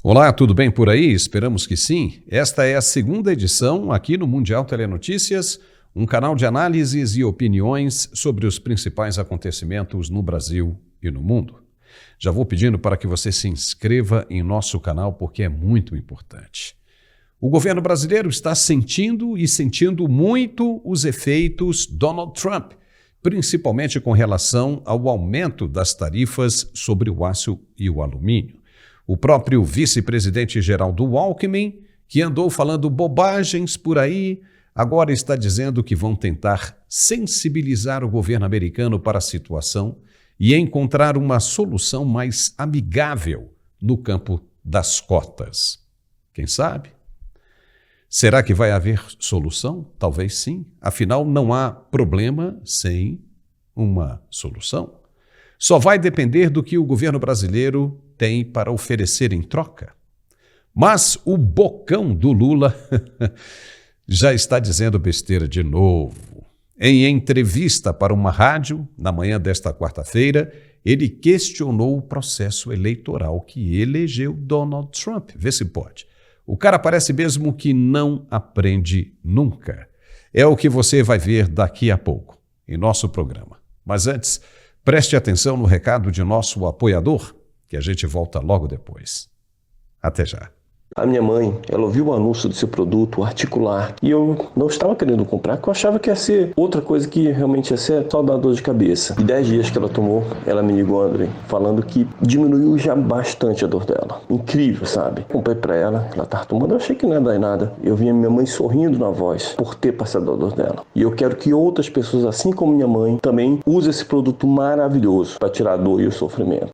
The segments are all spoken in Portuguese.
Olá, tudo bem por aí? Esperamos que sim. Esta é a segunda edição aqui no Mundial Telenotícias, um canal de análises e opiniões sobre os principais acontecimentos no Brasil e no mundo. Já vou pedindo para que você se inscreva em nosso canal porque é muito importante. O governo brasileiro está sentindo muito os efeitos Donald Trump, principalmente com relação ao aumento das tarifas sobre o aço e o alumínio. O próprio vice-presidente Geraldo Alckmin, que andou falando bobagens por aí, agora está dizendo que vão tentar sensibilizar o governo americano para a situação e encontrar uma solução mais amigável no campo das cotas. Quem sabe? Será que vai haver solução? Talvez sim. Afinal, não há problema sem uma solução. Só vai depender do que o governo brasileiro tem para oferecer em troca. Mas o bocão do Lula já está dizendo besteira de novo. Em entrevista para uma rádio, na manhã desta quarta-feira, ele questionou o processo eleitoral que elegeu Donald Trump. Vê se pode. O cara parece mesmo que não aprende nunca. É o que você vai ver daqui a pouco, em nosso programa. Mas antes, preste atenção no recado de nosso apoiador, que a gente volta logo depois. Até já. A minha mãe, ela ouviu o anúncio desse produto, o Articular, e eu não estava querendo comprar, porque eu achava que ia ser outra coisa que realmente ia ser só dar dor de cabeça. E 10 dias que ela tomou, ela me ligou, André, falando que diminuiu já bastante a dor dela. Incrível, sabe? Comprei pra ela tava tomando, eu achei que não ia dar em nada. Eu vi a minha mãe sorrindo na voz por ter passado a dor dela. E eu quero que outras pessoas, assim como minha mãe, também usem esse produto maravilhoso para tirar a dor e o sofrimento.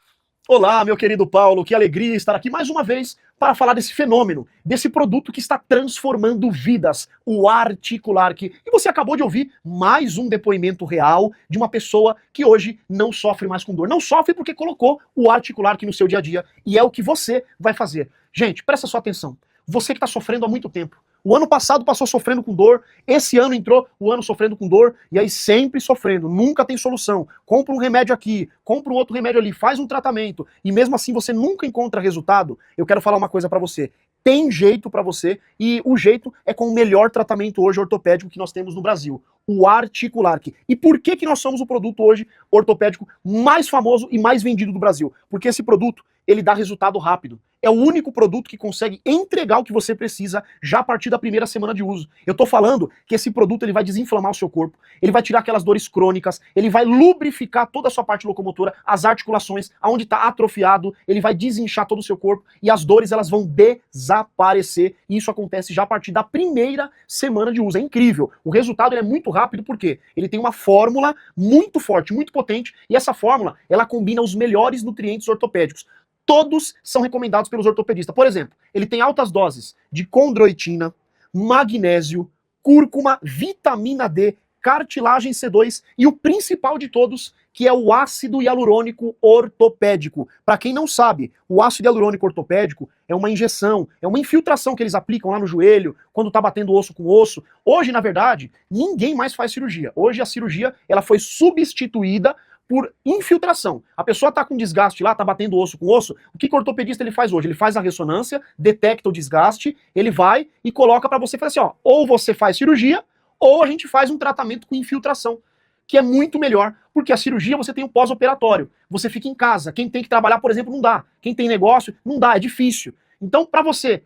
Olá, meu querido Paulo, que alegria estar aqui mais uma vez para falar desse fenômeno, desse produto que está transformando vidas, o Articular. E você acabou de ouvir mais um depoimento real de uma pessoa que hoje não sofre mais com dor. Não sofre porque colocou o Articular no seu dia a dia e é o que você vai fazer. Gente, presta sua atenção. Você que está sofrendo há muito tempo. O ano passado passou sofrendo com dor, esse ano entrou o ano sofrendo com dor, e aí sempre sofrendo, nunca tem solução. Compra um remédio aqui, compra um outro remédio ali, faz um tratamento, e mesmo assim você nunca encontra resultado. Eu quero falar uma coisa pra você. Tem jeito pra você, e o jeito é com o melhor tratamento hoje ortopédico que nós temos no Brasil, o Articular. E por que nós somos o produto hoje ortopédico mais famoso e mais vendido do Brasil? Porque esse produto, ele dá resultado rápido. É o único produto que consegue entregar o que você precisa já a partir da primeira semana de uso. Eu tô falando que esse produto ele vai desinflamar o seu corpo, ele vai tirar aquelas dores crônicas, ele vai lubrificar toda a sua parte locomotora, as articulações, aonde está atrofiado, ele vai desinchar todo o seu corpo e as dores elas vão desaparecer. E isso acontece já a partir da primeira semana de uso. É incrível. O resultado ele é muito rápido porque ele tem uma fórmula muito forte, muito potente, e essa fórmula ela combina os melhores nutrientes ortopédicos. Todos são recomendados pelos ortopedistas. Por exemplo, ele tem altas doses de condroitina, magnésio, cúrcuma, vitamina D, cartilagem C2 e o principal de todos, que é o ácido hialurônico ortopédico. Para quem não sabe, o ácido hialurônico ortopédico é uma injeção, é uma infiltração que eles aplicam lá no joelho, quando tá batendo osso com osso. Hoje, na verdade, ninguém mais faz cirurgia. Hoje a cirurgia ela foi substituída por infiltração. A pessoa tá com desgaste lá, tá batendo osso com osso, o que o ortopedista ele faz hoje? Ele faz a ressonância, detecta o desgaste, ele vai e coloca para você e fala assim, ó, ou você faz cirurgia, ou a gente faz um tratamento com infiltração, que é muito melhor, porque a cirurgia você tem o pós-operatório, você fica em casa, quem tem que trabalhar, por exemplo, não dá, quem tem negócio, não dá, é difícil. Então, para você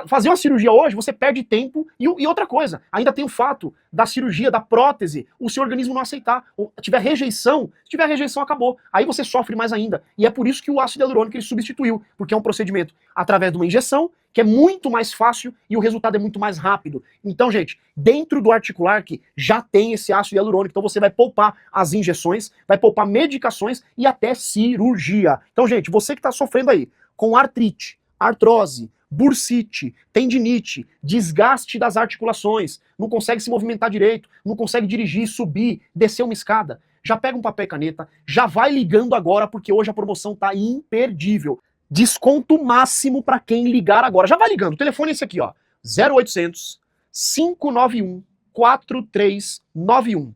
fazer uma cirurgia hoje, você perde tempo e outra coisa, ainda tem o fato da cirurgia, da prótese, o seu organismo não aceitar, ou tiver rejeição, se tiver rejeição acabou, aí você sofre mais ainda, e é por isso que o ácido hialurônico ele substituiu, porque é um procedimento através de uma injeção, que é muito mais fácil e o resultado é muito mais rápido. Então, gente, dentro do Articular que já tem esse ácido hialurônico, então você vai poupar as injeções, vai poupar medicações e até cirurgia. Então, gente, você que está sofrendo aí com artrite, artrose, bursite, tendinite, desgaste das articulações, não consegue se movimentar direito, não consegue dirigir, subir, descer uma escada, já pega um papel e caneta, já vai ligando agora porque hoje a promoção tá imperdível. Desconto máximo para quem ligar agora. Já vai ligando, o telefone é esse aqui, ó, 0800 591 4391.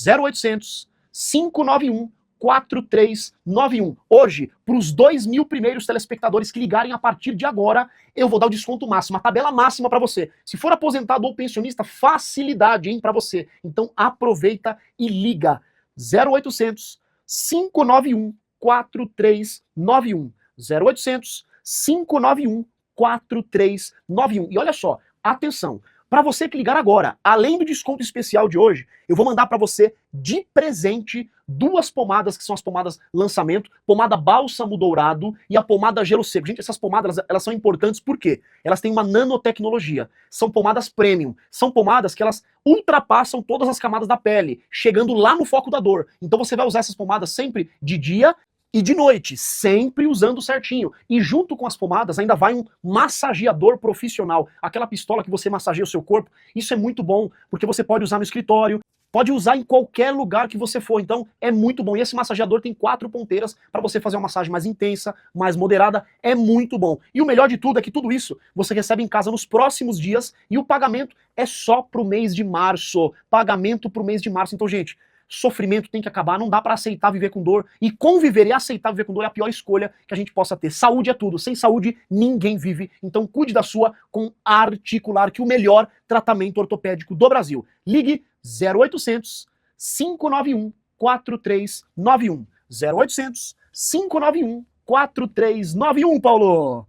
0800 591 4391. Hoje, para os 2.000 primeiros telespectadores que ligarem a partir de agora, eu vou dar o desconto máximo, a tabela máxima para você. Se for aposentado ou pensionista, facilidade, hein, para você. Então aproveita e liga. 0800 591 4391. 0800 591 4391. E olha só, atenção. Para você que ligar agora, além do desconto especial de hoje, eu vou mandar para você de presente 2 pomadas, que são as pomadas lançamento, pomada bálsamo dourado e a pomada gelo seco. Gente, essas pomadas, elas são importantes porque elas têm uma nanotecnologia. São pomadas premium. São pomadas que elas ultrapassam todas as camadas da pele, chegando lá no foco da dor. Então você vai usar essas pomadas sempre de dia e de noite, sempre usando certinho. E junto com as pomadas ainda vai um massageador profissional, aquela pistola que você massageia o seu corpo. Isso é muito bom, porque você pode usar no escritório, pode usar em qualquer lugar que você for. Então é muito bom. E esse massageador tem 4 ponteiras para você fazer uma massagem mais intensa, mais moderada. É muito bom. E o melhor de tudo é que tudo isso você recebe em casa nos próximos dias e o pagamento é só pro mês de março. Pagamento pro mês de março. Então, gente, sofrimento tem que acabar, não dá para aceitar viver com dor, e conviver e aceitar viver com dor é a pior escolha que a gente possa ter. Saúde é tudo, sem saúde ninguém vive, então cuide da sua com Articular, que é o melhor tratamento ortopédico do Brasil. Ligue 0800 591 4391. 0800 591 4391, Paulo!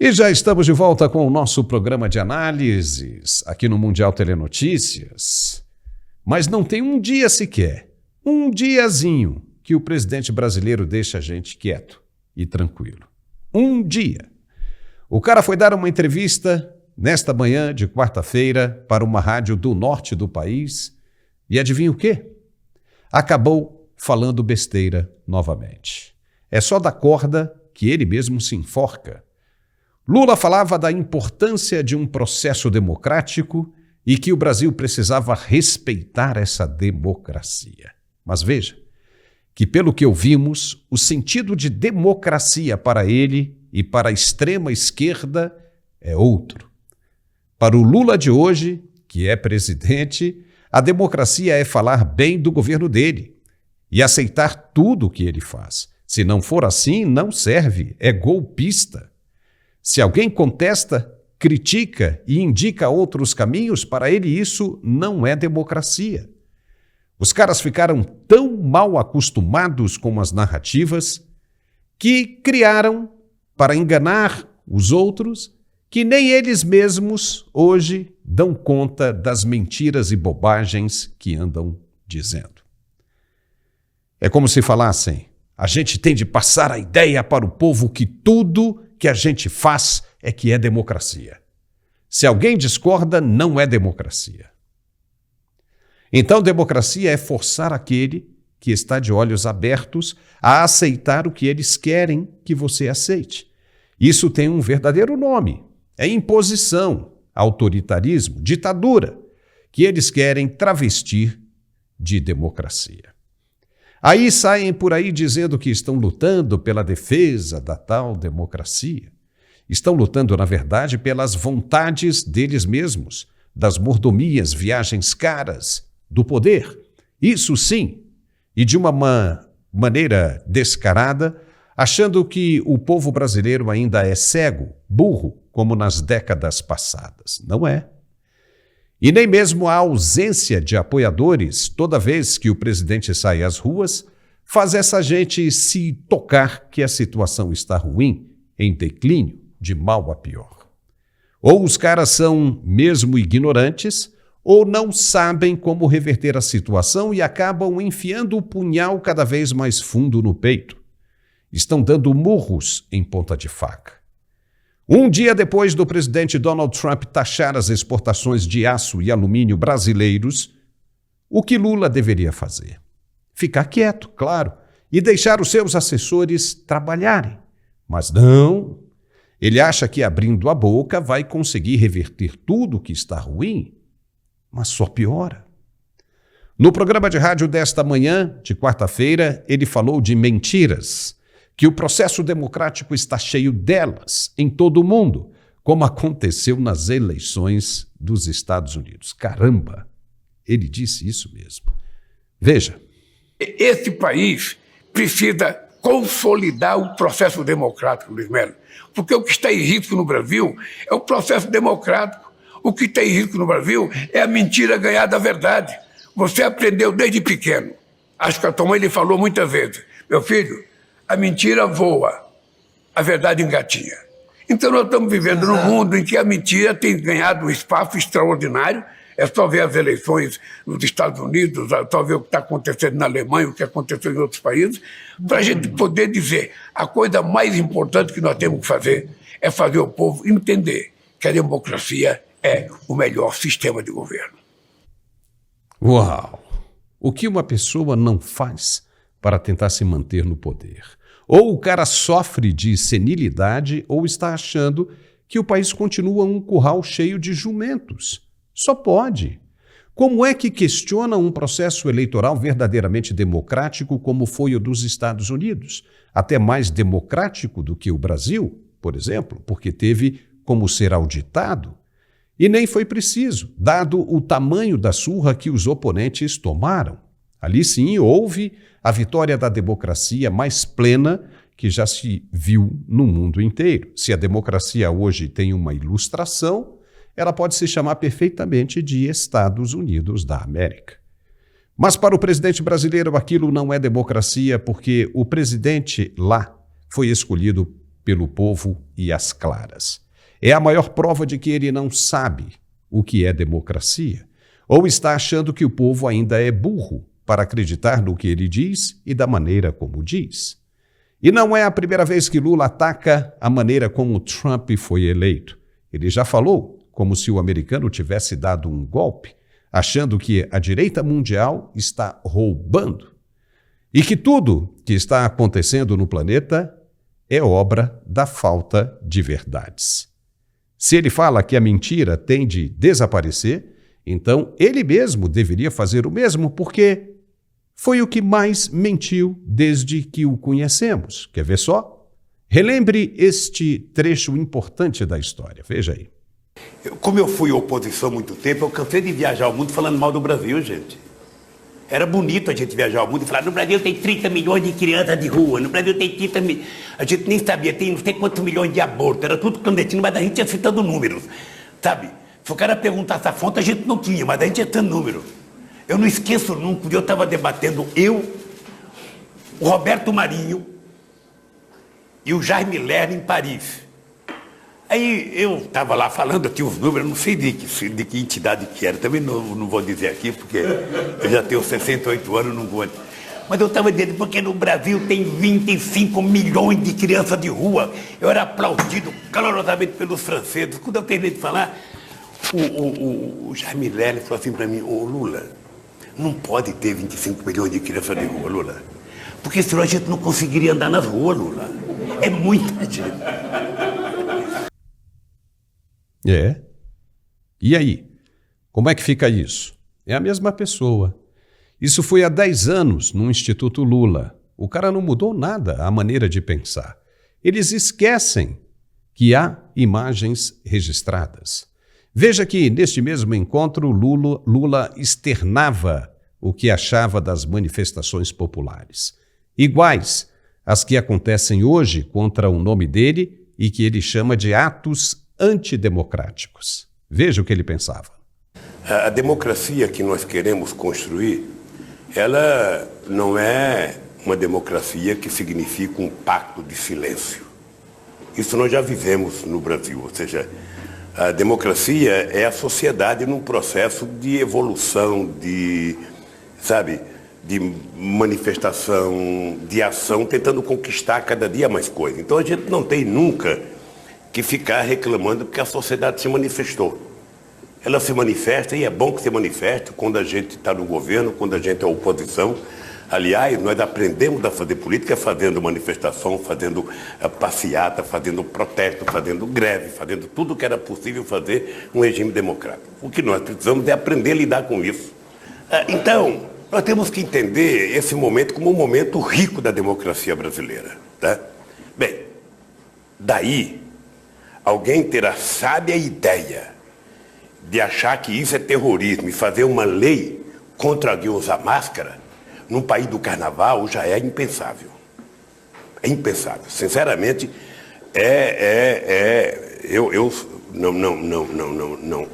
E já estamos de volta com o nosso programa de análises aqui no Mundial Telenotícias. Mas não tem um dia sequer, um diazinho, que o presidente brasileiro deixa a gente quieto e tranquilo. Um dia. O cara foi dar uma entrevista nesta manhã de quarta-feira para uma rádio do norte do país e adivinha o quê? Acabou falando besteira novamente. É só da corda que ele mesmo se enforca. Lula falava da importância de um processo democrático e que o Brasil precisava respeitar essa democracia. Mas veja, que pelo que ouvimos, o sentido de democracia para ele e para a extrema esquerda é outro. Para o Lula de hoje, que é presidente, a democracia é falar bem do governo dele e aceitar tudo o que ele faz. Se não for assim, não serve, é golpista. Se alguém contesta, critica e indica outros caminhos, para ele isso não é democracia. Os caras ficaram tão mal acostumados com as narrativas que criaram para enganar os outros que nem eles mesmos hoje dão conta das mentiras e bobagens que andam dizendo. É como se falassem: a gente tem de passar a ideia para o povo que tudo que a gente faz é que é democracia. Se alguém discorda, não é democracia. Então, democracia é forçar aquele que está de olhos abertos a aceitar o que eles querem que você aceite. Isso tem um verdadeiro nome: é imposição, autoritarismo, ditadura, que eles querem travestir de democracia. Aí saem por aí dizendo que estão lutando pela defesa da tal democracia. Estão lutando, na verdade, pelas vontades deles mesmos, das mordomias, viagens caras, do poder. Isso sim, e de uma maneira descarada, achando que o povo brasileiro ainda é cego, burro, como nas décadas passadas. Não é. E nem mesmo a ausência de apoiadores, toda vez que o presidente sai às ruas, faz essa gente se tocar que a situação está ruim, em declínio, de mal a pior. Ou os caras são mesmo ignorantes, ou não sabem como reverter a situação e acabam enfiando o punhal cada vez mais fundo no peito. Estão dando murros em ponta de faca. Um dia depois do presidente Donald Trump taxar as exportações de aço e alumínio brasileiros, o que Lula deveria fazer? Ficar quieto, claro, e deixar os seus assessores trabalharem. Mas não, ele acha que abrindo a boca vai conseguir reverter tudo que está ruim, mas só piora. No programa de rádio desta manhã, de quarta-feira, ele falou de mentiras, que o processo democrático está cheio delas em todo o mundo, como aconteceu nas eleições dos Estados Unidos. Caramba, ele disse isso mesmo. Veja, Esse país precisa consolidar o processo democrático, Luiz Melo, porque o que está em risco no Brasil é o processo democrático. O que está em risco no Brasil é a mentira ganhar da verdade. Você aprendeu desde pequeno. Acho que a tua mãe lhe falou muitas vezes: meu filho, a mentira voa, a verdade engatinha. Então nós estamos vivendo num mundo em que a mentira tem ganhado um espaço extraordinário. É só ver as eleições nos Estados Unidos, é só ver o que está acontecendo na Alemanha, o que aconteceu em outros países, para a gente poder dizer: a coisa mais importante que nós temos que fazer é fazer o povo entender que a democracia é o melhor sistema de governo. Uau! O que uma pessoa não faz para tentar se manter no poder? Ou o cara sofre de senilidade ou está achando que o país continua um curral cheio de jumentos. Só pode. Como é que questiona um processo eleitoral verdadeiramente democrático como foi o dos Estados Unidos? Até mais democrático do que o Brasil, por exemplo, porque teve como ser auditado. E nem foi preciso, dado o tamanho da surra que os oponentes tomaram. Ali sim houve a vitória da democracia mais plena que já se viu no mundo inteiro. Se a democracia hoje tem uma ilustração, ela pode se chamar perfeitamente de Estados Unidos da América. Mas para o presidente brasileiro aquilo não é democracia, porque o presidente lá foi escolhido pelo povo e às claras. É a maior prova de que ele não sabe o que é democracia, ou está achando que o povo ainda é burro para acreditar no que ele diz e da maneira como diz. E não é a primeira vez que Lula ataca a maneira como Trump foi eleito. Ele já falou como se o americano tivesse dado um golpe, achando que a direita mundial está roubando e que tudo que está acontecendo no planeta é obra da falta de verdades. Se ele fala que a mentira tem de desaparecer, então ele mesmo deveria fazer o mesmo, porque foi o que mais mentiu desde que o conhecemos. Quer ver só? Relembre este trecho importante da história. Veja aí. Como eu fui oposição há muito tempo, eu cansei de viajar o mundo falando mal do Brasil, gente. Era bonito a gente viajar o mundo e falar: no Brasil tem 30 milhões de crianças de rua, no Brasil tem 30 milhões... A gente nem sabia, tem não sei quantos milhões de abortos, era tudo clandestino, mas a gente ia citando números, sabe? Se o cara perguntasse a fonte, a gente não tinha, mas a gente ia citando números. Eu não esqueço nunca, eu estava debatendo, o Roberto Marinho e o Jaime Lerner em Paris. Aí eu estava lá falando aqui os números, não sei de que entidade que era, também não vou dizer aqui, porque eu já tenho 68 anos, não vou. Mas eu estava dizendo, porque no Brasil tem 25 milhões de crianças de rua. Eu era aplaudido calorosamente pelos franceses. Quando eu terminei de falar, o Jaime Lerner falou assim para mim: ô Lula, não pode ter 25 milhões de crianças de rua, Lula. Porque senão a gente não conseguiria andar nas ruas, Lula. É muita gente. É. E aí? Como é que fica isso? É a mesma pessoa. Isso foi há 10 anos no Instituto Lula. O cara não mudou nada a maneira de pensar. Eles esquecem que há imagens registradas. Veja que, neste mesmo encontro, Lula externava o que achava das manifestações populares, iguais às que acontecem hoje contra o nome dele e que ele chama de atos antidemocráticos. Veja o que ele pensava. A democracia que nós queremos construir, ela não é uma democracia que significa um pacto de silêncio. Isso nós já vivemos no Brasil, ou seja, a democracia é a sociedade num processo de evolução, de manifestação, de ação, tentando conquistar cada dia mais coisa. Então a gente não tem nunca que ficar reclamando porque a sociedade se manifestou. Ela se manifesta, e é bom que se manifeste quando a gente está no governo, quando a gente é oposição. Aliás, nós aprendemos a fazer política fazendo manifestação, fazendo passeata, fazendo protesto, fazendo greve, fazendo tudo o que era possível fazer num regime democrático. O que nós precisamos é aprender a lidar com isso. Então, nós temos que entender esse momento como um momento rico da democracia brasileira. Tá? Bem, daí, alguém ter a sábia ideia de achar que isso é terrorismo e fazer uma lei contra alguém usar máscara, num país do carnaval já é impensável. É impensável. Sinceramente, eu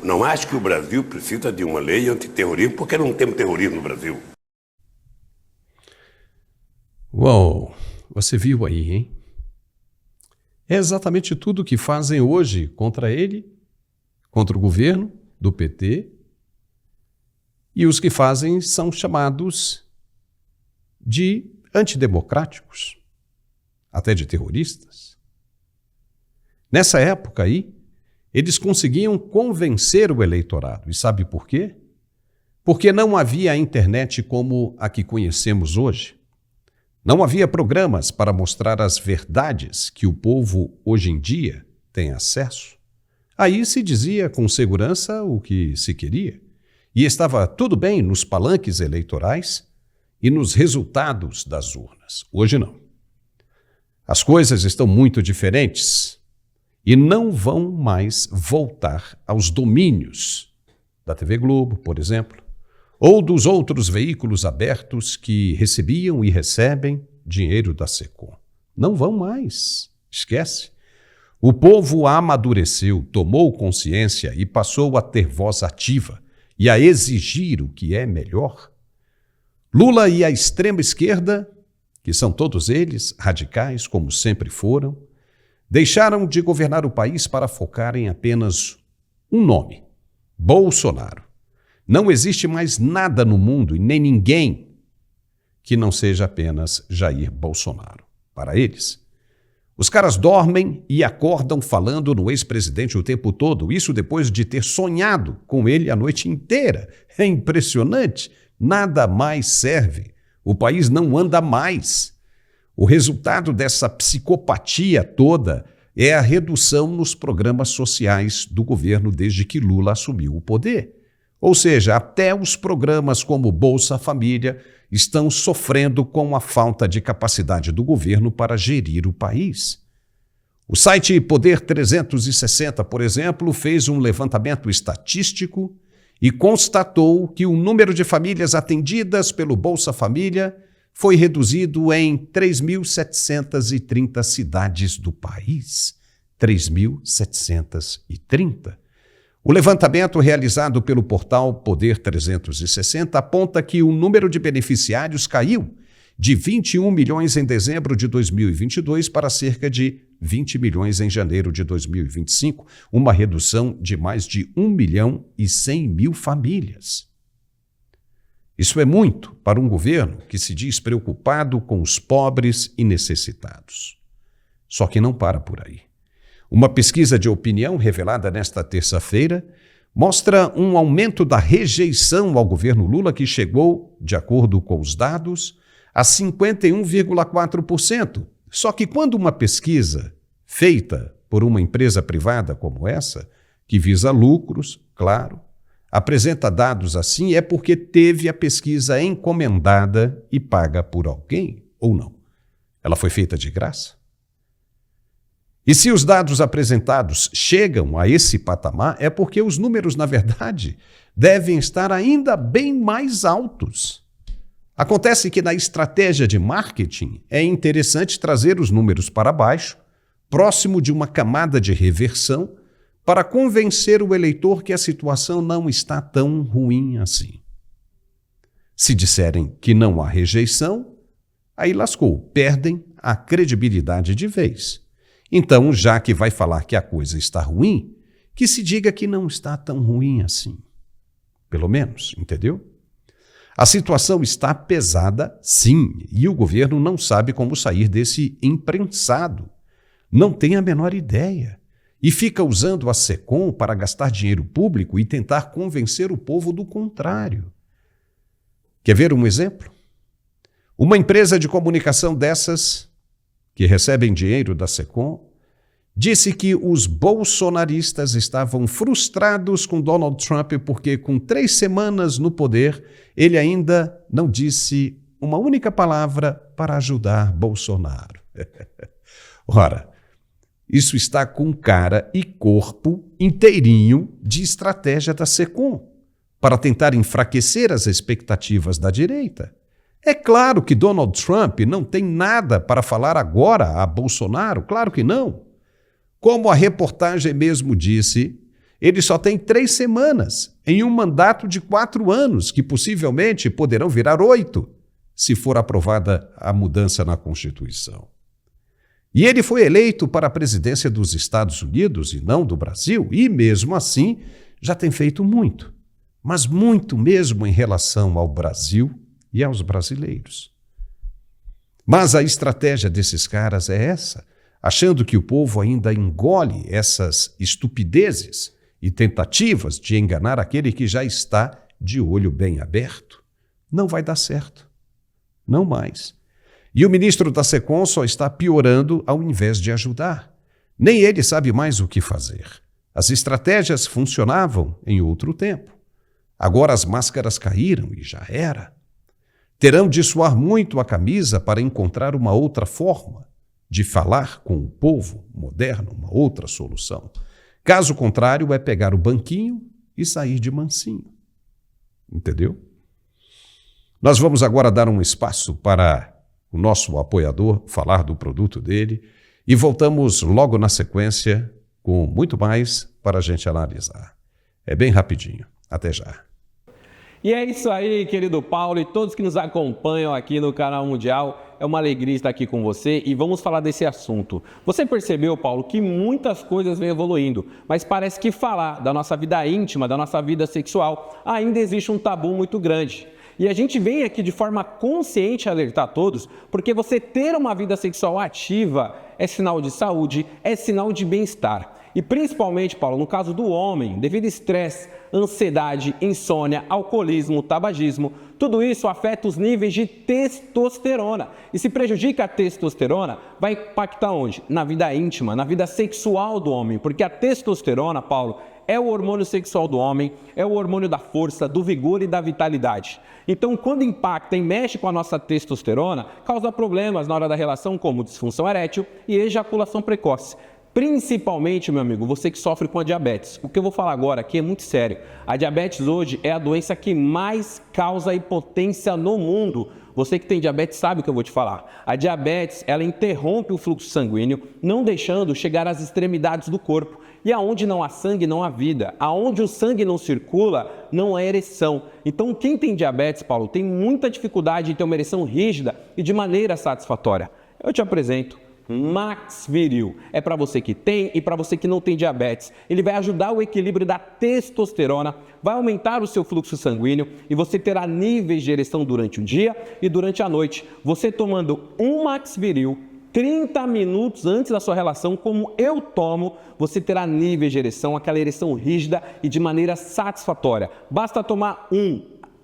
não acho que o Brasil precisa de uma lei antiterrorismo, porque não temos terrorismo no Brasil. Uou, você viu aí, hein? É exatamente tudo o que fazem hoje contra ele, contra o governo do PT, e os que fazem são chamados de antidemocráticos, até de terroristas. Nessa época aí, eles conseguiam convencer o eleitorado. E sabe por quê? Porque não havia a internet como a que conhecemos hoje. Não havia programas para mostrar as verdades que o povo hoje em dia tem acesso. Aí se dizia com segurança o que se queria. E estava tudo bem nos palanques eleitorais e nos resultados das urnas. Hoje não. As coisas estão muito diferentes e não vão mais voltar aos domínios da TV Globo, por exemplo, ou dos outros veículos abertos que recebiam e recebem dinheiro da SECOM. Não vão mais. Esquece. O povo amadureceu, tomou consciência e passou a ter voz ativa e a exigir o que é melhor. Lula e a extrema esquerda, que são todos eles radicais, como sempre foram, deixaram de governar o país para focar em apenas um nome: Bolsonaro. Não existe mais nada no mundo e nem ninguém que não seja apenas Jair Bolsonaro. Para eles, os caras dormem e acordam falando no ex-presidente o tempo todo, isso depois de ter sonhado com ele a noite inteira. É impressionante, nada mais serve. O país não anda mais. O resultado dessa psicopatia toda é a redução nos programas sociais do governo desde que Lula assumiu o poder. Ou seja, até os programas como Bolsa Família estão sofrendo com a falta de capacidade do governo para gerir o país. O site Poder 360, por exemplo, fez um levantamento estatístico e constatou que o número de famílias atendidas pelo Bolsa Família foi reduzido em 3.730 cidades do país. 3.730. O levantamento realizado pelo portal Poder 360 aponta que o número de beneficiários caiu de 21 milhões em dezembro de 2022 para cerca de 20 milhões em janeiro de 2025, uma redução de mais de 1.100.000 famílias. Isso é muito para um governo que se diz preocupado com os pobres e necessitados. Só que não para por aí. Uma pesquisa de opinião revelada nesta terça-feira mostra um aumento da rejeição ao governo Lula que chegou, de acordo com os dados, a 51,4%. Só que quando uma pesquisa feita por uma empresa privada como essa, que visa lucros, claro, apresenta dados assim, é porque teve a pesquisa encomendada e paga por alguém, ou não? Ela foi feita de graça? E se os dados apresentados chegam a esse patamar, é porque os números, na verdade, devem estar ainda bem mais altos. Acontece que na estratégia de marketing é interessante trazer os números para baixo, próximo de uma camada de reversão, para convencer o eleitor que a situação não está tão ruim assim. Se disserem que não há rejeição, aí lascou, perdem a credibilidade de vez. Então, já que vai falar que a coisa está ruim, que se diga que não está tão ruim assim. Pelo menos, entendeu? A situação está pesada, sim, e o governo não sabe como sair desse imprensado. Não tem a menor ideia. E fica usando a SECOM para gastar dinheiro público e tentar convencer o povo do contrário. Quer ver um exemplo? Uma empresa de comunicação dessas, que recebem dinheiro da SECOM, disse que os bolsonaristas estavam frustrados com Donald Trump porque, com 3 semanas no poder, ele ainda não disse uma única palavra para ajudar Bolsonaro. Ora, isso está com cara e corpo inteirinho de estratégia da SECOM, para tentar enfraquecer as expectativas da direita. É claro que Donald Trump não tem nada para falar agora a Bolsonaro, claro que não. Como a reportagem mesmo disse, ele só tem 3 semanas em um mandato de 4 anos, que possivelmente poderão virar 8, se for aprovada a mudança na Constituição. E ele foi eleito para a presidência dos Estados Unidos e não do Brasil, e mesmo assim já tem feito muito, mas muito mesmo em relação ao Brasil e aos brasileiros. Mas a estratégia desses caras é essa, achando que o povo ainda engole essas estupidezes e tentativas de enganar aquele que já está de olho bem aberto. Não vai dar certo. Não mais. E o ministro da SECOM só está piorando ao invés de ajudar. Nem ele sabe mais o que fazer. As estratégias funcionavam em outro tempo. Agora as máscaras caíram e já era. Terão de suar muito a camisa para encontrar uma outra forma de falar com o povo moderno, uma outra solução. Caso contrário, é pegar o banquinho e sair de mansinho. Entendeu? Nós vamos agora dar um espaço para o nosso apoiador falar do produto dele e voltamos logo na sequência com muito mais para a gente analisar. É bem rapidinho. Até já. E é isso aí, querido Paulo e todos que nos acompanham aqui no Canal Mundial. É uma alegria estar aqui com você e vamos falar desse assunto. Você percebeu, Paulo, que muitas coisas vêm evoluindo, mas parece que falar da nossa vida íntima, da nossa vida sexual, ainda existe um tabu muito grande. E a gente vem aqui de forma consciente alertar todos, porque você ter uma vida sexual ativa é sinal de saúde, é sinal de bem-estar. E principalmente, Paulo, no caso do homem, devido a estresse, ansiedade, insônia, alcoolismo, tabagismo, tudo isso afeta os níveis de testosterona. E se prejudica a testosterona, vai impactar onde? Na vida íntima, na vida sexual do homem. Porque a testosterona, Paulo, é o hormônio sexual do homem, é o hormônio da força, do vigor e da vitalidade. Então, quando impacta e mexe com a nossa testosterona, causa problemas na hora da relação, como disfunção erétil e ejaculação precoce. Principalmente, meu amigo, você que sofre com a diabetes. O que eu vou falar agora aqui é muito sério. A diabetes hoje é a doença que mais causa impotência no mundo. Você que tem diabetes sabe o que eu vou te falar. A diabetes, ela interrompe o fluxo sanguíneo, não deixando chegar às extremidades do corpo. E aonde não há sangue, não há vida. Aonde o sangue não circula, não há ereção. Então, quem tem diabetes, Paulo, tem muita dificuldade em ter uma ereção rígida e de maneira satisfatória. Eu te apresento Max Viril. É para você que tem e para você que não tem diabetes. Ele vai ajudar o equilíbrio da testosterona, vai aumentar o seu fluxo sanguíneo e você terá níveis de ereção durante o dia e durante a noite. Você tomando um Max Viril 30 minutos antes da sua relação, como eu tomo, você terá níveis de ereção, aquela ereção rígida e de maneira satisfatória. Basta tomar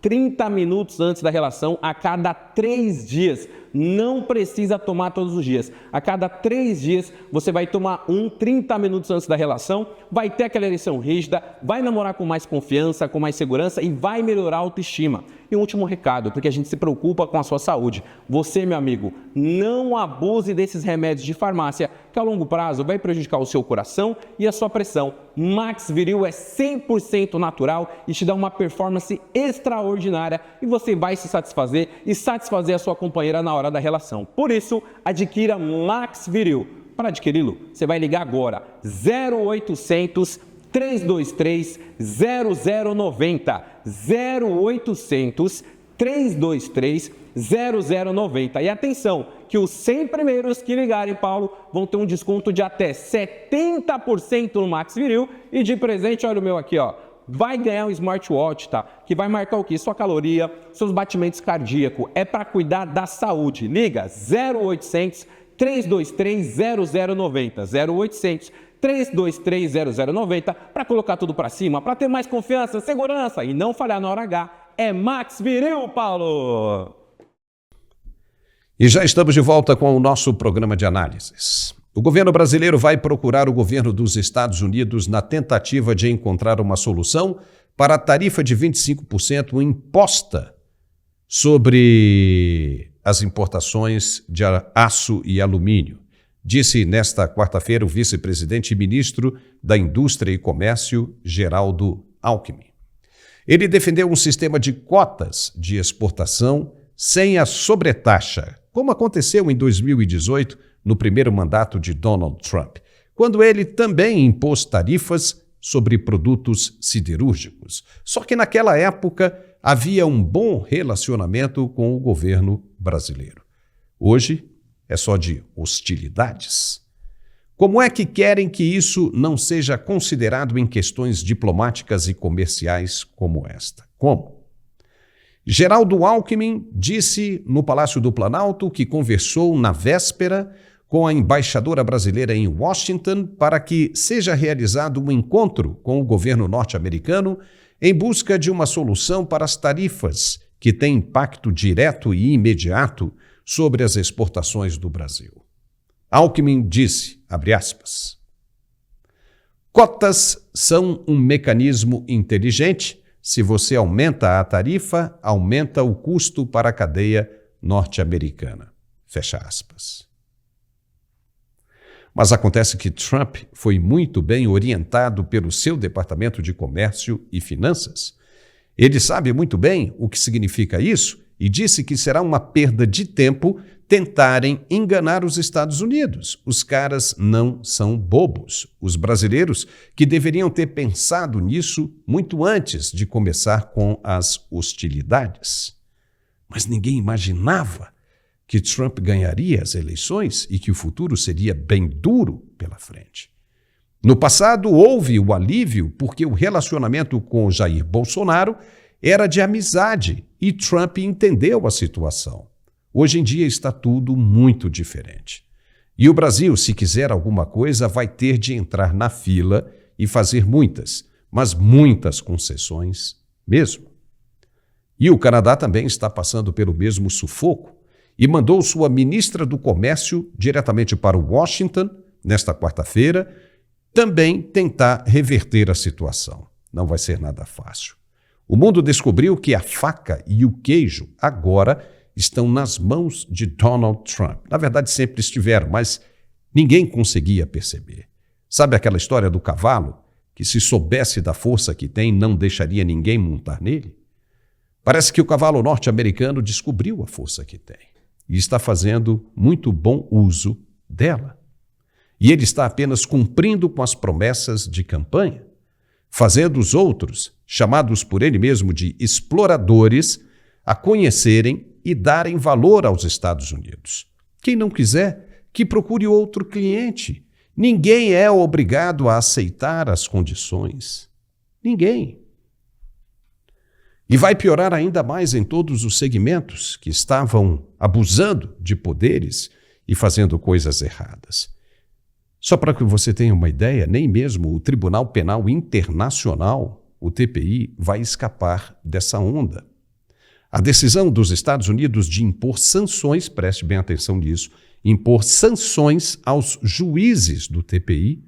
30 minutos antes da relação a cada 3 dias. Não precisa tomar todos os dias. A cada 3 dias você vai tomar 30 minutos antes da relação, vai ter aquela ereção rígida, vai namorar com mais confiança, com mais segurança e vai melhorar a autoestima. E um último recado, porque a gente se preocupa com a sua saúde. Você, meu amigo, não abuse desses remédios de farmácia, que a longo prazo vai prejudicar o seu coração e a sua pressão. Max Viril é 100% natural e te dá uma performance extraordinária e você vai se satisfazer e satisfazer a sua companheira na hora da relação. Por isso, adquira Max Viril. Para adquiri-lo, você vai ligar agora 0800 323 0090 0800 323 0090. E atenção, que os 100 primeiros que ligarem, Paulo, vão ter um desconto de até 70% no Max Viril e de presente, olha o meu aqui, ó. Vai ganhar um smartwatch, tá? Que vai marcar o quê? Sua caloria, seus batimentos cardíacos. É para cuidar da saúde. Liga 0800 323 0090 0800 323 0090 para colocar tudo para cima, para ter mais confiança, segurança e não falhar na hora H. É Max Viril, Paulo! E já estamos de volta com o nosso programa de análises. O governo brasileiro vai procurar o governo dos Estados Unidos na tentativa de encontrar uma solução para a tarifa de 25% imposta sobre as importações de aço e alumínio, disse nesta quarta-feira o vice-presidente e ministro da Indústria e Comércio, Geraldo Alckmin. Ele defendeu um sistema de cotas de exportação sem a sobretaxa, como aconteceu em 2018, no primeiro mandato de Donald Trump, quando ele também impôs tarifas sobre produtos siderúrgicos. Só que naquela época havia um bom relacionamento com o governo brasileiro. Hoje é só de hostilidades. Como é que querem que isso não seja considerado em questões diplomáticas e comerciais como esta? Como? Geraldo Alckmin disse no Palácio do Planalto que conversou na véspera com a embaixadora brasileira em Washington para que seja realizado um encontro com o governo norte-americano em busca de uma solução para as tarifas que têm impacto direto e imediato sobre as exportações do Brasil. Alckmin disse, abre aspas, cotas são um mecanismo inteligente. Se você aumenta a tarifa, aumenta o custo para a cadeia norte-americana. Fecha aspas. Mas acontece que Trump foi muito bem orientado pelo seu Departamento de Comércio e Finanças. Ele sabe muito bem o que significa isso e disse que será uma perda de tempo tentarem enganar os Estados Unidos. Os caras não são bobos. Os brasileiros que deveriam ter pensado nisso muito antes de começar com as hostilidades. Mas ninguém imaginava que Trump ganharia as eleições e que o futuro seria bem duro pela frente. No passado, houve o alívio porque o relacionamento com Jair Bolsonaro era de amizade e Trump entendeu a situação. Hoje em dia está tudo muito diferente. E o Brasil, se quiser alguma coisa, vai ter de entrar na fila e fazer muitas, mas muitas concessões mesmo. E o Canadá também está passando pelo mesmo sufoco e mandou sua ministra do Comércio diretamente para Washington, nesta quarta-feira, também tentar reverter a situação. Não vai ser nada fácil. O mundo descobriu que a faca e o queijo agora estão nas mãos de Donald Trump. Na verdade, sempre estiveram, mas ninguém conseguia perceber. Sabe aquela história do cavalo, que se soubesse da força que tem, não deixaria ninguém montar nele? Parece que o cavalo norte-americano descobriu a força que tem e está fazendo muito bom uso dela. E ele está apenas cumprindo com as promessas de campanha, fazendo os outros, chamados por ele mesmo de exploradores, a conhecerem e darem valor aos Estados Unidos. Quem não quiser, que procure outro cliente. Ninguém é obrigado a aceitar as condições. Ninguém. E vai piorar ainda mais em todos os segmentos que estavam abusando de poderes e fazendo coisas erradas. Só para que você tenha uma ideia, nem mesmo o Tribunal Penal Internacional, o TPI, vai escapar dessa onda. A decisão dos Estados Unidos de impor sanções, preste bem atenção nisso, impor sanções aos juízes do TPI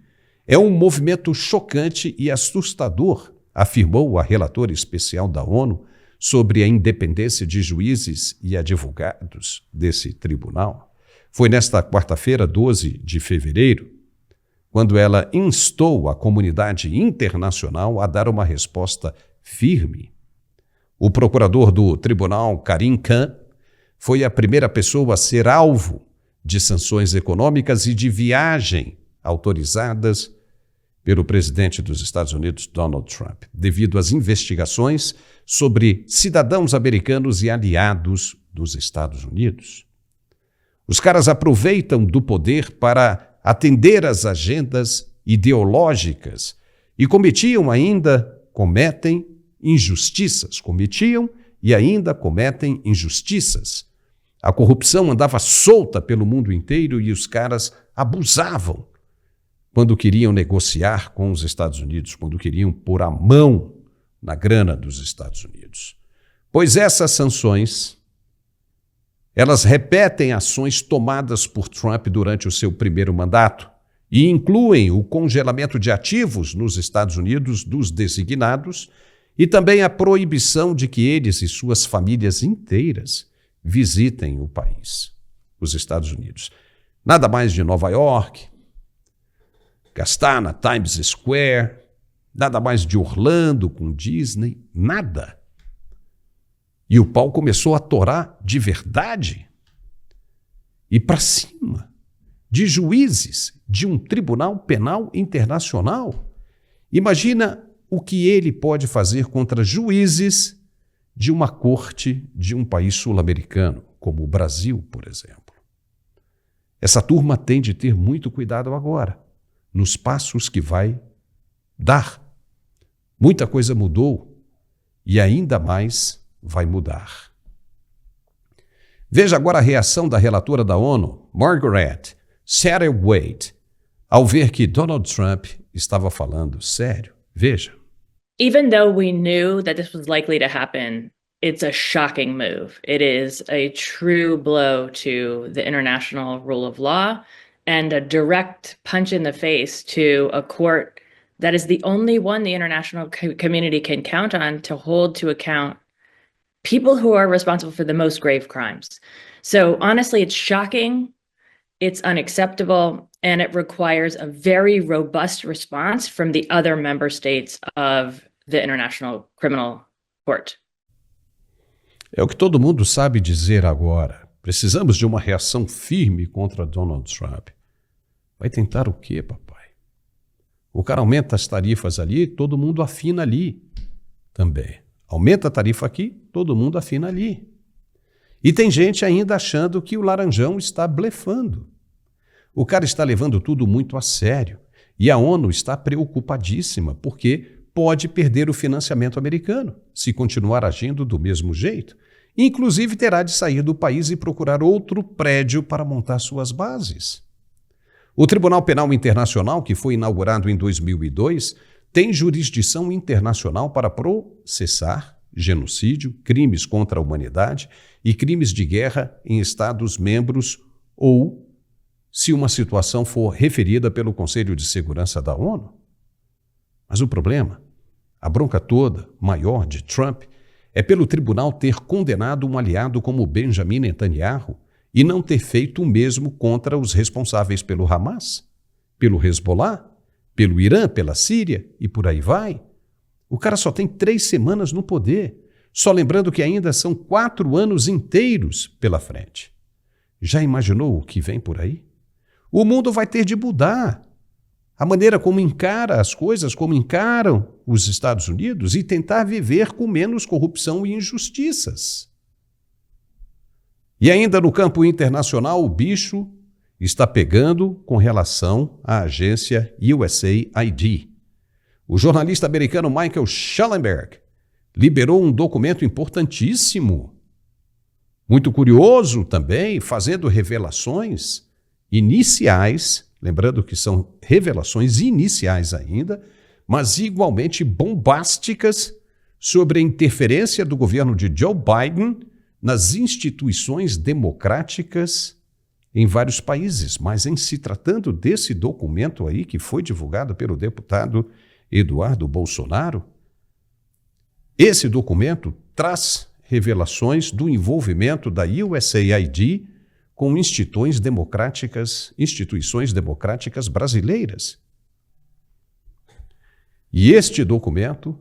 é um movimento chocante e assustador, afirmou a relatora especial da ONU sobre a independência de juízes e advogados desse tribunal. Foi nesta quarta-feira, 12 de fevereiro, quando ela instou a comunidade internacional a dar uma resposta firme. O procurador do tribunal, Karim Khan, foi a primeira pessoa a ser alvo de sanções econômicas e de viagem autorizadas pelo presidente dos Estados Unidos, Donald Trump, devido às investigações sobre cidadãos americanos e aliados dos Estados Unidos. Os caras aproveitam do poder para atender às agendas ideológicas e cometiam e ainda cometem injustiças. A corrupção andava solta pelo mundo inteiro e os caras abusavam quando queriam negociar com os Estados Unidos, quando queriam pôr a mão na grana dos Estados Unidos. Pois essas sanções, elas repetem ações tomadas por Trump durante o seu primeiro mandato e incluem o congelamento de ativos nos Estados Unidos dos designados e também a proibição de que eles e suas famílias inteiras visitem o país, os Estados Unidos. Nada mais de Nova York, gastar na Times Square, nada mais de Orlando com Disney, nada. E o pau começou a torar de verdade. E para cima de juízes de um tribunal penal internacional. Imagina o que ele pode fazer contra juízes de uma corte de um país sul-americano, como o Brasil, por exemplo. Essa turma tem de ter muito cuidado agora, nos passos que vai dar. Muita coisa mudou e ainda mais vai mudar. Veja agora a reação da relatora da ONU, Margaret Satterthwaite, ao ver que Donald Trump estava falando sério. Veja. Even though we knew that this was likely to happen, it's a shocking move. It is a true blow to the international rule of law and a direct punch in the face to a court that is the only one the international community can count on to hold to account people who are responsible for the most grave crimes. So honestly, it's shocking, it's unacceptable, and it requires a very robust response from the other member states of the International Criminal Court. É o que todo mundo sabe dizer agora. Precisamos de uma reação firme contra Donald Trump. Vai tentar o quê, papai? O cara aumenta as tarifas ali, todo mundo afina ali também. Aumenta a tarifa aqui, todo mundo afina ali. E tem gente ainda achando que o Laranjão está blefando. O cara está levando tudo muito a sério. E a ONU está preocupadíssima, porque pode perder o financiamento americano se continuar agindo do mesmo jeito. Inclusive terá de sair do país e procurar outro prédio para montar suas bases. O Tribunal Penal Internacional, que foi inaugurado em 2002, tem jurisdição internacional para processar genocídio, crimes contra a humanidade e crimes de guerra em Estados-membros ou se uma situação for referida pelo Conselho de Segurança da ONU. Mas o problema, a bronca toda, maior de Trump, é pelo tribunal ter condenado um aliado como Benjamin Netanyahu e não ter feito o mesmo contra os responsáveis pelo Hamas, pelo Hezbollah, pelo Irã, pela Síria e por aí vai. O cara só tem 3 semanas no poder, só lembrando que ainda são 4 anos inteiros pela frente. Já imaginou o que vem por aí? O mundo vai ter de mudar a maneira como encara as coisas, como encaram os Estados Unidos e tentar viver com menos corrupção e injustiças. E ainda no campo internacional, o bicho está pegando com relação à agência USAID. O jornalista americano Michael Schellenberg liberou um documento importantíssimo, muito curioso também, fazendo revelações iniciais, lembrando que são revelações iniciais ainda, mas igualmente bombásticas sobre a interferência do governo de Joe Biden nas instituições democráticas em vários países. Mas em se tratando desse documento aí que foi divulgado pelo deputado Eduardo Bolsonaro, esse documento traz revelações do envolvimento da USAID com instituições democráticas brasileiras. E este documento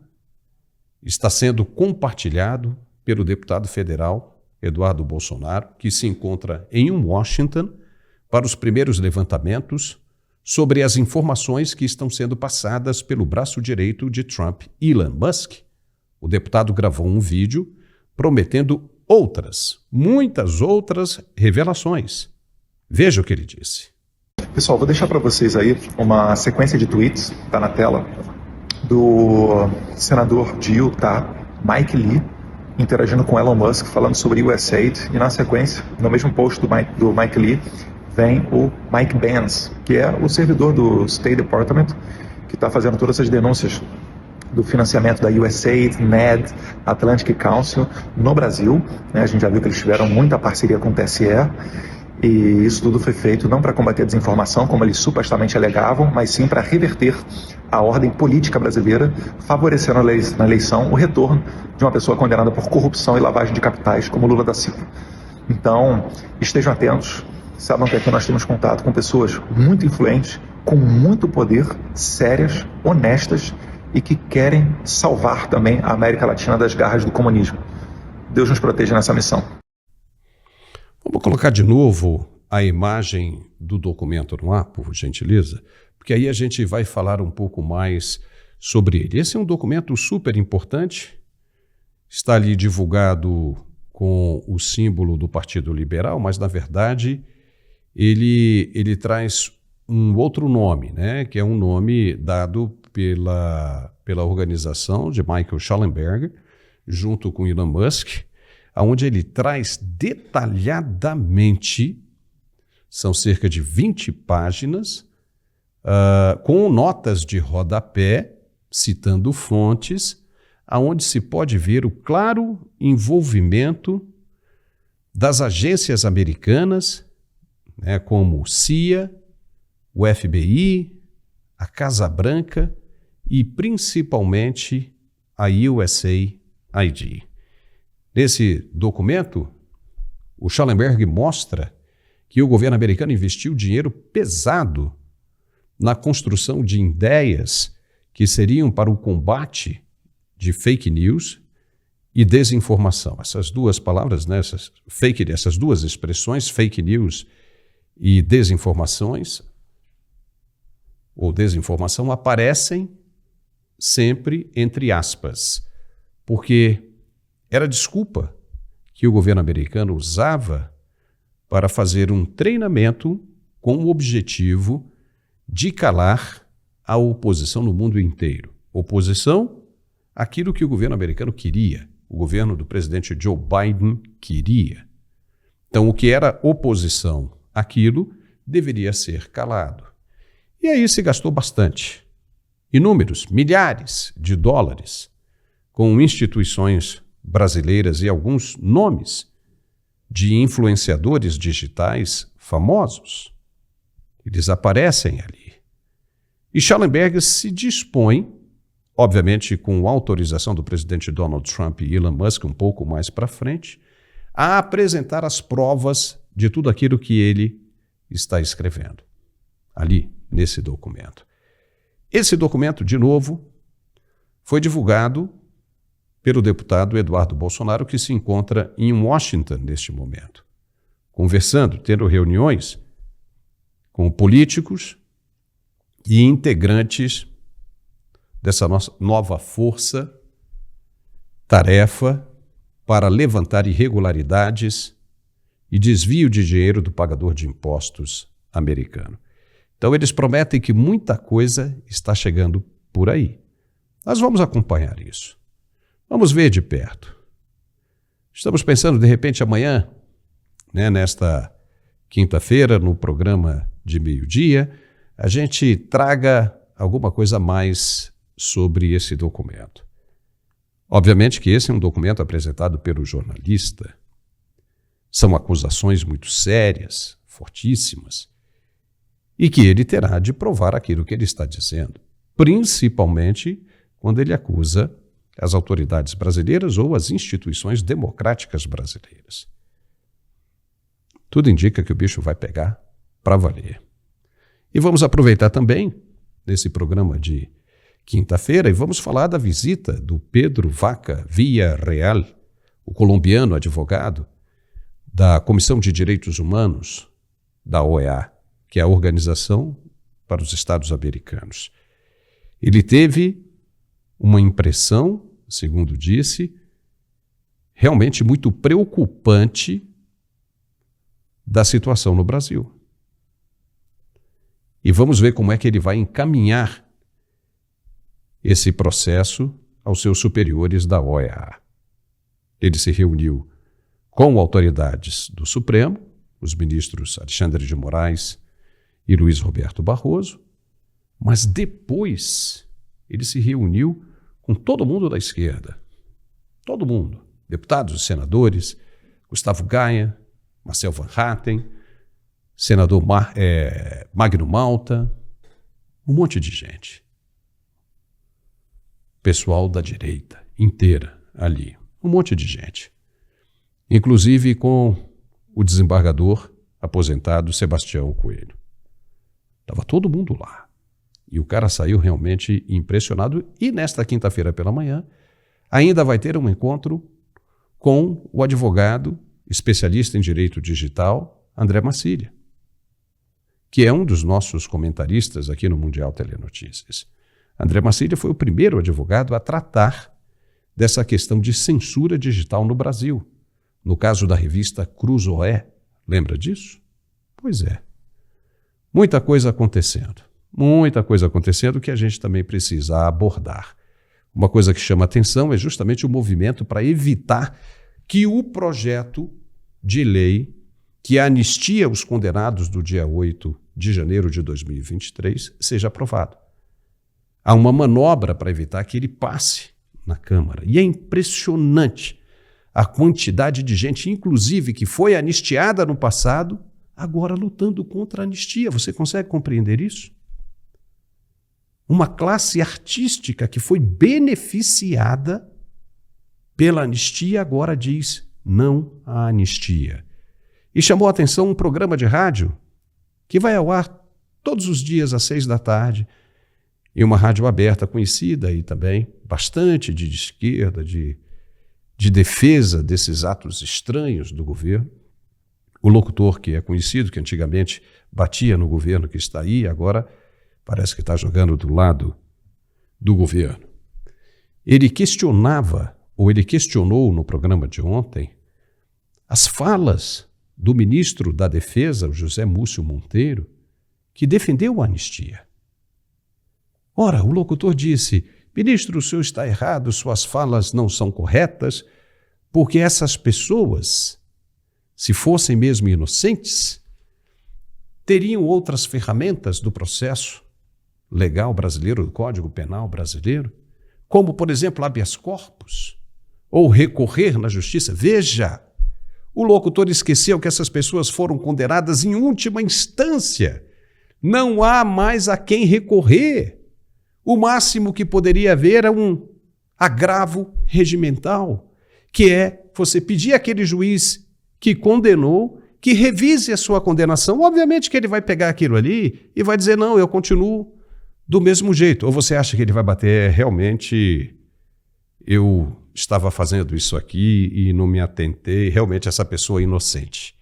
está sendo compartilhado pelo deputado federal Eduardo Bolsonaro, que se encontra em Washington para os primeiros levantamentos sobre as informações que estão sendo passadas pelo braço direito de Trump, Elon Musk. O deputado gravou um vídeo prometendo muitas outras revelações. Veja o que ele disse. Pessoal, vou deixar para vocês aí uma sequência de tweets, está na tela, do senador de Utah, Mike Lee, interagindo com Elon Musk, falando sobre USAID, e na sequência, no mesmo post do Mike Lee, vem o Mike Benz, que é o servidor do State Department, que está fazendo todas essas denúncias do financiamento da USAID, NED, Atlantic Council no Brasil. A gente já viu que eles tiveram muita parceria com o TSE, e isso tudo foi feito não para combater a desinformação, como eles supostamente alegavam, mas sim para reverter a ordem política brasileira, favorecendo na eleição o retorno de uma pessoa condenada por corrupção e lavagem de capitais, como Lula da Silva. Então, estejam atentos, saibam que aqui nós temos contato com pessoas muito influentes, com muito poder, sérias, honestas, e que querem salvar também a América Latina das garras do comunismo. Deus nos proteja nessa missão. Vamos colocar de novo a imagem do documento no ar, por gentileza, porque aí a gente vai falar um pouco mais sobre ele. Esse é um documento super importante, está ali divulgado com o símbolo do Partido Liberal, mas na verdade ele traz um outro nome, né, que é um nome dado pela organização de Michael Schellenberger, junto com Elon Musk, onde ele traz detalhadamente, são cerca de 20 páginas, com notas de rodapé, citando fontes, aonde se pode ver o claro envolvimento das agências americanas, né, como o CIA, o FBI, a Casa Branca e principalmente a USAID. Nesse documento, o Schellenberg mostra que o governo americano investiu dinheiro pesado na construção de ideias que seriam para o combate de fake news e desinformação. Essas duas palavras, né, essas duas expressões, fake news e desinformações, ou desinformação, aparecem sempre entre aspas, porque era desculpa que o governo americano usava para fazer um treinamento com o objetivo de calar a oposição no mundo inteiro. Oposição àquilo que o governo americano queria, o governo do presidente Joe Biden queria. Então, o que era oposição àquilo deveria ser calado. E aí se gastou bastante. Inúmeros, milhares de dólares com instituições brasileiras e alguns nomes de influenciadores digitais famosos. Eles aparecem ali. E Schellenberg se dispõe, obviamente com autorização do presidente Donald Trump e Elon Musk um pouco mais para frente, a apresentar as provas de tudo aquilo que ele está escrevendo ali nesse documento. Esse documento, de novo, foi divulgado pelo deputado Eduardo Bolsonaro, que se encontra em Washington neste momento, conversando, tendo reuniões com políticos e integrantes dessa nossa nova força-tarefa para levantar irregularidades e desvio de dinheiro do pagador de impostos americano. Então, eles prometem que muita coisa está chegando por aí. Nós vamos acompanhar isso. Vamos ver de perto. Estamos pensando, de repente, amanhã, né, nesta quinta-feira, no programa de meio-dia, a gente traga alguma coisa a mais sobre esse documento. Obviamente que esse é um documento apresentado pelo jornalista. São acusações muito sérias, fortíssimas, e que ele terá de provar aquilo que ele está dizendo, principalmente quando ele acusa as autoridades brasileiras ou as instituições democráticas brasileiras. Tudo indica que o bicho vai pegar para valer. E vamos aproveitar também, nesse programa de quinta-feira, e vamos falar da visita do Pedro Vaca Villarreal, o colombiano advogado da Comissão de Direitos Humanos da OEA, que é a Organização para os Estados Americanos. Ele teve uma impressão, segundo disse, realmente muito preocupante da situação no Brasil. E vamos ver como é que ele vai encaminhar esse processo aos seus superiores da OEA. Ele se reuniu com autoridades do Supremo, os ministros Alexandre de Moraes e Luiz Roberto Barroso, mas depois ele se reuniu com todo mundo da esquerda. Todo mundo. Deputados e senadores, Gustavo Gaia, Marcel Van Hatten, senador Magno Malta, um monte de gente. Pessoal da direita inteira ali, um monte de gente. Inclusive com o desembargador aposentado Sebastião Coelho. Estava todo mundo lá. E o cara saiu realmente impressionado. E nesta quinta-feira pela manhã, ainda vai ter um encontro com o advogado especialista em direito digital, André Marcília, que é um dos nossos comentaristas aqui no Mundial Telenotícias. André Marcília foi o primeiro advogado a tratar dessa questão de censura digital no Brasil, no caso da revista Cruzoé. Lembra disso? Pois é. Muita coisa acontecendo que a gente também precisa abordar. Uma coisa que chama atenção é justamente o movimento para evitar que o projeto de lei que anistia os condenados do dia 8 de janeiro de 2023 seja aprovado. Há uma manobra para evitar que ele passe na Câmara. E é impressionante a quantidade de gente, inclusive, que foi anistiada no passado, agora lutando contra a anistia. Você consegue compreender isso? Uma classe artística que foi beneficiada pela anistia agora diz não à anistia. E chamou a atenção um programa de rádio que vai ao ar todos os dias às 6 da tarde, em uma rádio aberta conhecida e também bastante de esquerda, de defesa desses atos estranhos do governo. O locutor, que é conhecido, que antigamente batia no governo que está aí, agora parece que está jogando do lado do governo. Ele questionou no programa de ontem as falas do ministro da Defesa, o José Múcio Monteiro, que defendeu a anistia. Ora, o locutor disse: ministro, o senhor está errado, suas falas não são corretas, porque essas pessoas, se fossem mesmo inocentes, teriam outras ferramentas do processo legal brasileiro, do Código Penal brasileiro, como, por exemplo, habeas corpus, ou recorrer na justiça. Veja, o locutor esqueceu que essas pessoas foram condenadas em última instância. Não há mais a quem recorrer. O máximo que poderia haver é um agravo regimental, que é você pedir àquele juiz que condenou que revise a sua condenação. Obviamente que ele vai pegar aquilo ali e vai dizer: não, eu continuo do mesmo jeito. Ou você acha que ele vai bater: realmente eu estava fazendo isso aqui e não me atentei, realmente essa pessoa é inocente.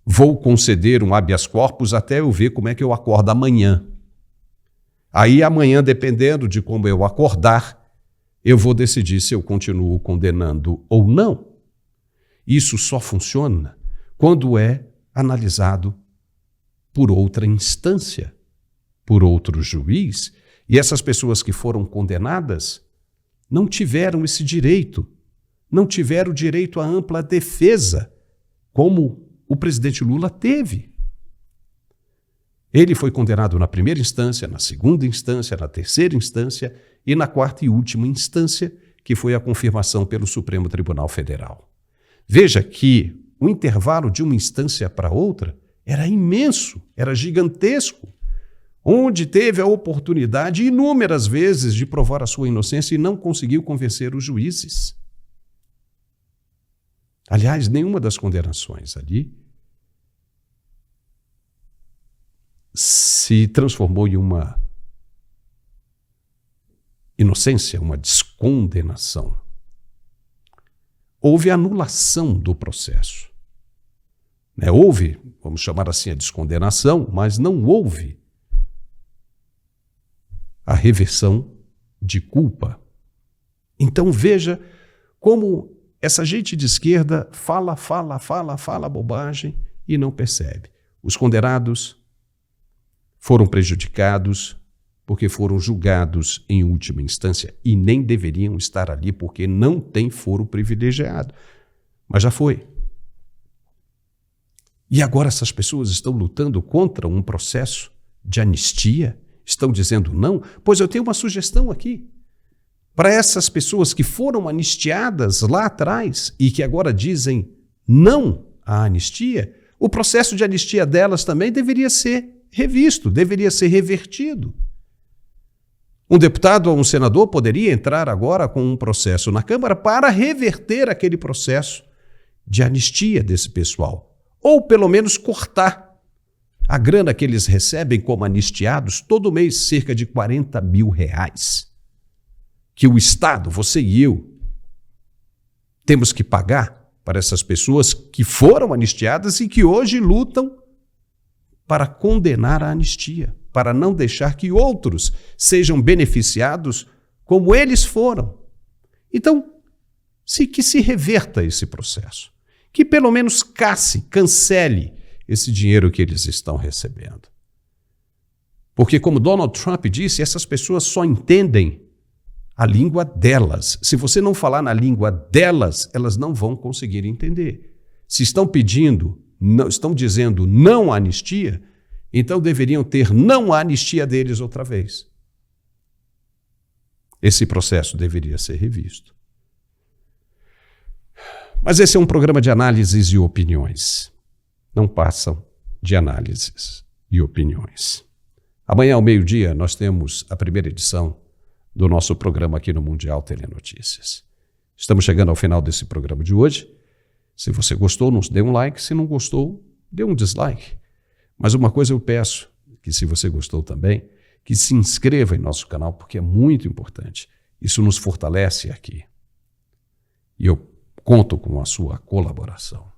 Vou conceder um habeas corpus até eu ver como é que eu acordo amanhã. Aí amanhã, dependendo de como eu acordar, eu vou decidir se eu continuo condenando ou não. Isso só funciona quando é analisado por outra instância, por outro juiz, e essas pessoas que foram condenadas não tiveram esse direito, não tiveram direito à ampla defesa, como o presidente Lula teve. Ele foi condenado na primeira instância, na segunda instância, na terceira instância e na quarta e última instância, que foi a confirmação pelo Supremo Tribunal Federal. Veja que o intervalo de uma instância para outra era imenso, era gigantesco, onde teve a oportunidade inúmeras vezes de provar a sua inocência e não conseguiu convencer os juízes. Aliás, nenhuma das condenações ali se transformou em uma inocência, uma descondenação. Houve anulação do processo. Houve, vamos chamar assim, a descondenação, mas não houve a reversão de culpa. Então veja como essa gente de esquerda fala bobagem e não percebe. Os condenados foram prejudicados porque foram julgados em última instância e nem deveriam estar ali porque não tem foro privilegiado. Mas já foi. E agora essas pessoas estão lutando contra um processo de anistia? Estão dizendo não? Pois eu tenho uma sugestão aqui. Para essas pessoas que foram anistiadas lá atrás e que agora dizem não à anistia, o processo de anistia delas também deveria ser revisto, deveria ser revertido. Um deputado ou um senador poderia entrar agora com um processo na Câmara para reverter aquele processo de anistia desse pessoal. Ou pelo menos cortar a grana que eles recebem como anistiados todo mês, cerca de R$40 mil, que o Estado, você e eu, temos que pagar para essas pessoas que foram anistiadas e que hoje lutam para condenar a anistia, para não deixar que outros sejam beneficiados como eles foram. Então, que se reverta esse processo, que pelo menos cancele esse dinheiro que eles estão recebendo. Porque, como Donald Trump disse, essas pessoas só entendem a língua delas. Se você não falar na língua delas, elas não vão conseguir entender. Se estão estão dizendo não à anistia, então deveriam ter não à anistia deles outra vez. Esse processo deveria ser revisto. Mas esse é um programa de análises e opiniões. Não passam de análises e opiniões. Amanhã, ao meio-dia, nós temos a primeira edição do nosso programa aqui no Mundial Telenotícias. Estamos chegando ao final desse programa de hoje. Se você gostou, nos dê um like. Se não gostou, dê um dislike. Mas uma coisa eu peço, que se você gostou também, que se inscreva em nosso canal, porque é muito importante. Isso nos fortalece aqui. E eu conto com a sua colaboração.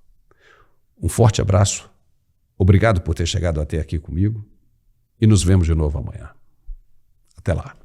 Um forte abraço. Obrigado por ter chegado até aqui comigo. E nos vemos de novo amanhã. Até lá.